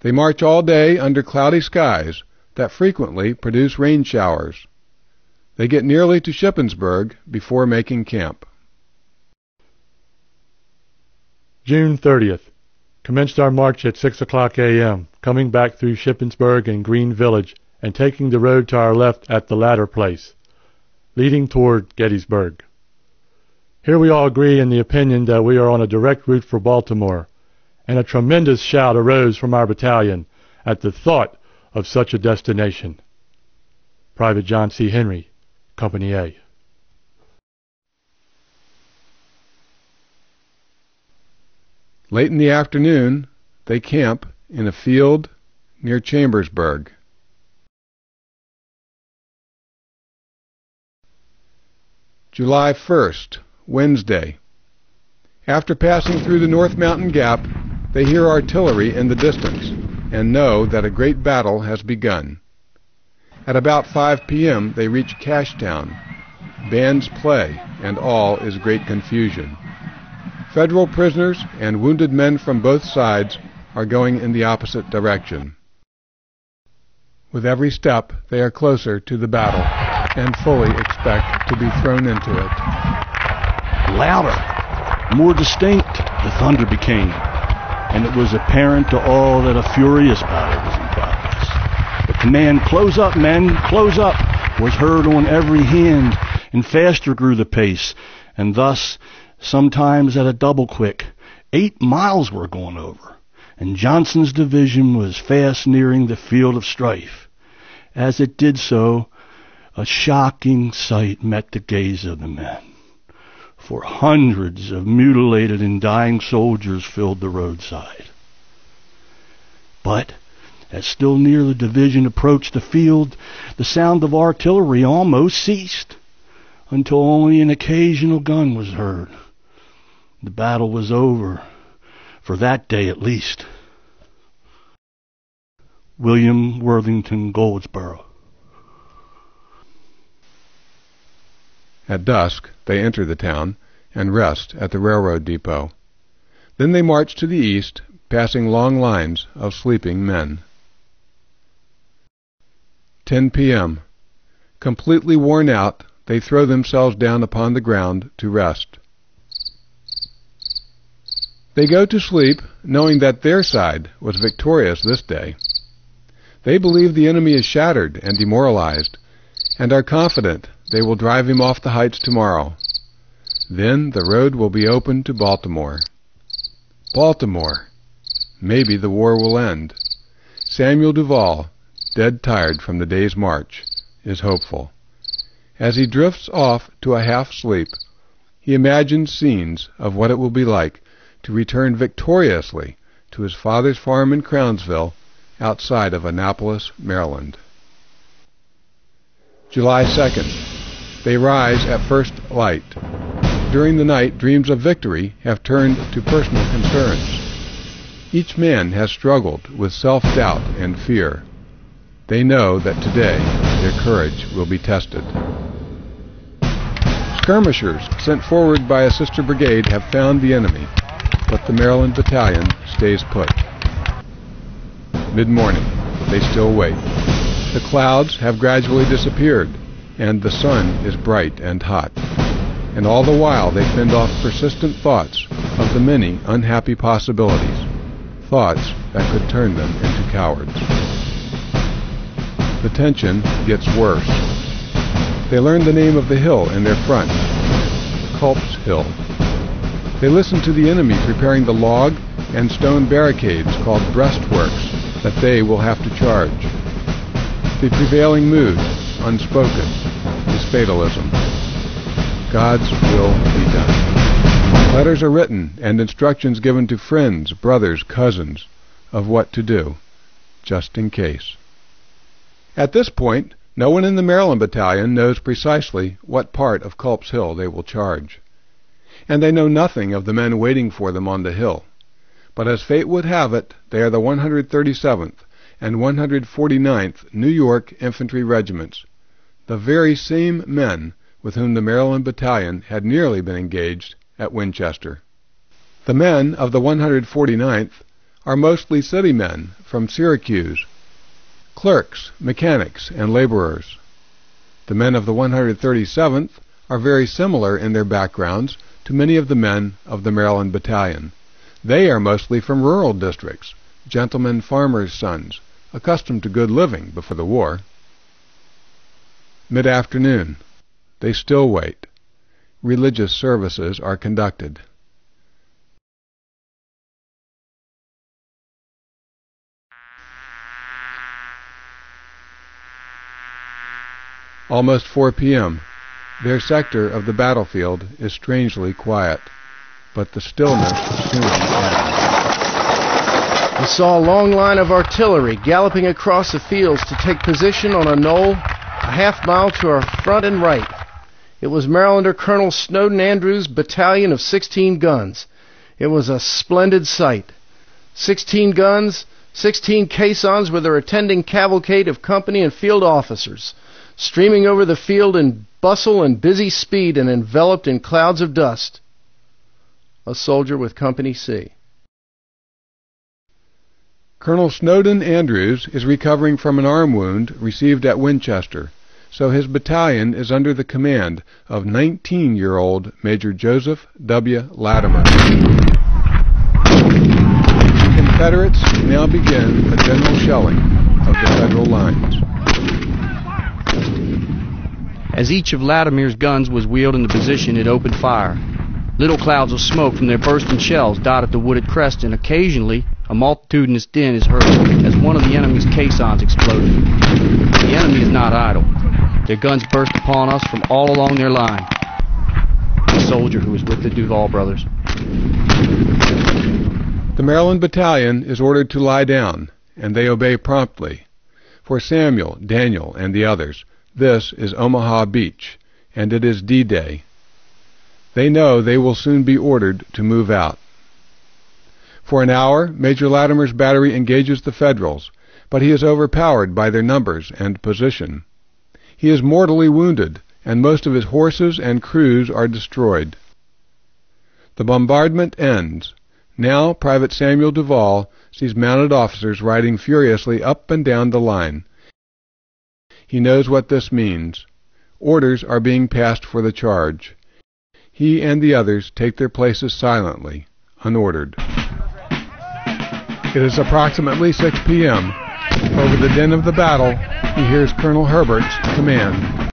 They march all day under cloudy skies that frequently produce rain showers. They get nearly to Shippensburg before making camp. June 30th. Commenced our march at 6 o'clock a.m., coming back through Shippensburg and Green Village and taking the road to our left at the latter place, leading toward Gettysburg. Here we all agree in the opinion that we are on a direct route for Baltimore, and a tremendous shout arose from our battalion at the thought of such a destination. Private John C. Henry, Company A. Late in the afternoon, they camp in a field near Chambersburg. July 1st, Wednesday. After passing through the North Mountain Gap, they hear artillery in the distance and know that a great battle has begun. At about 5 p.m. they reach Cashtown. Bands play, and all is great confusion. Federal prisoners and wounded men from both sides are going in the opposite direction. With every step, they are closer to the battle and fully expect to be thrown into it. Louder, more distinct, the thunder became, and it was apparent to all that a furious battle was in progress. The command, "Close up, men, close up," was heard on every hand, and faster grew the pace, and thus, sometimes at a double quick, 8 miles were gone over, and Johnson's division was fast nearing the field of strife. As it did so, a shocking sight met the gaze of the men, for hundreds of mutilated and dying soldiers filled the roadside. But as still near the division approached the field, the sound of artillery almost ceased, until only an occasional gun was heard. The battle was over, for that day at least. William Worthington Goldsboro. At dusk, they enter the town and rest at the railroad depot. Then they march to the east, passing long lines of sleeping men. 10 p.m. Completely worn out, they throw themselves down upon the ground to rest. They go to sleep, knowing that their side was victorious this day. They believe the enemy is shattered and demoralized, and are confident they will drive him off the heights tomorrow. Then the road will be open to Baltimore. Baltimore! Maybe the war will end. Samuel Duval, dead tired from the day's march, is hopeful. As he drifts off to a half-sleep, he imagines scenes of what it will be like to return victoriously to his father's farm in Crownsville, outside of Annapolis, Maryland. July 2nd. They rise at first light. During the night, dreams of victory have turned to personal concerns. Each man has struggled with self-doubt and fear. They know that today their courage will be tested. Skirmishers sent forward by a sister brigade have found the enemy, but the Maryland battalion stays put. Mid-morning, they still wait. The clouds have gradually disappeared, and the sun is bright and hot. And all the while they fend off persistent thoughts of the many unhappy possibilities, thoughts that could turn them into cowards. The tension gets worse. They learn the name of the hill in their front, Culp's Hill. They listen to the enemy preparing the log and stone barricades called breastworks that they will have to charge. The prevailing mood, unspoken, is fatalism. God's will be done. Letters are written and instructions given to friends, brothers, cousins of what to do, just in case. At this point, no one in the Maryland battalion knows precisely what part of Culp's Hill they will charge, and they know nothing of the men waiting for them on the hill. But as fate would have it, they are the 137th and 149th New York Infantry Regiments, the very same men with whom the Maryland battalion had nearly been engaged at Winchester. The men of the 149th are mostly city men from Syracuse, clerks, mechanics, and laborers. The men of the 137th are very similar in their backgrounds to many of the men of the Maryland Battalion. They are mostly from rural districts, gentlemen farmers' sons, accustomed to good living before the war. Mid-afternoon. They still wait. Religious services are conducted. Almost 4 p.m. Their sector of the battlefield is strangely quiet, but the stillness soon ends. We saw a long line of artillery galloping across the fields to take position on a knoll a half-mile to our front and right. It was Marylander Colonel Snowden Andrews' battalion of 16 guns. It was a splendid sight. 16 guns, 16 caissons with their attending cavalcade of company and field officers, streaming over the field in bustle and busy speed and enveloped in clouds of dust. A soldier with Company C. Colonel Snowden Andrews is recovering from an arm wound received at Winchester, so his battalion is under the command of 19-year-old Major Joseph W. Latimer. The Confederates now begin a general shelling of the Federal lines. As each of Latimer's guns was wheeled into position, it opened fire. Little clouds of smoke from their bursting shells dotted the wooded crest, and occasionally a multitudinous din is heard as one of the enemy's caissons exploded. The enemy is not idle. Their guns burst upon us from all along their line. The soldier who was with the Duval brothers. The Maryland Battalion is ordered to lie down, and they obey promptly. For Samuel, Daniel, and the others, this is Omaha Beach, and it is D-Day. They know they will soon be ordered to move out. For an hour, Major Latimer's battery engages the Federals, but he is overpowered by their numbers and position. He is mortally wounded, and most of his horses and crews are destroyed. The bombardment ends. Now Private Samuel Duval sees mounted officers riding furiously up and down the line. He knows what this means. Orders are being passed for the charge. He and the others take their places silently, unordered. It is approximately 6 p.m. Over the din of the battle, he hears Colonel Herbert's command.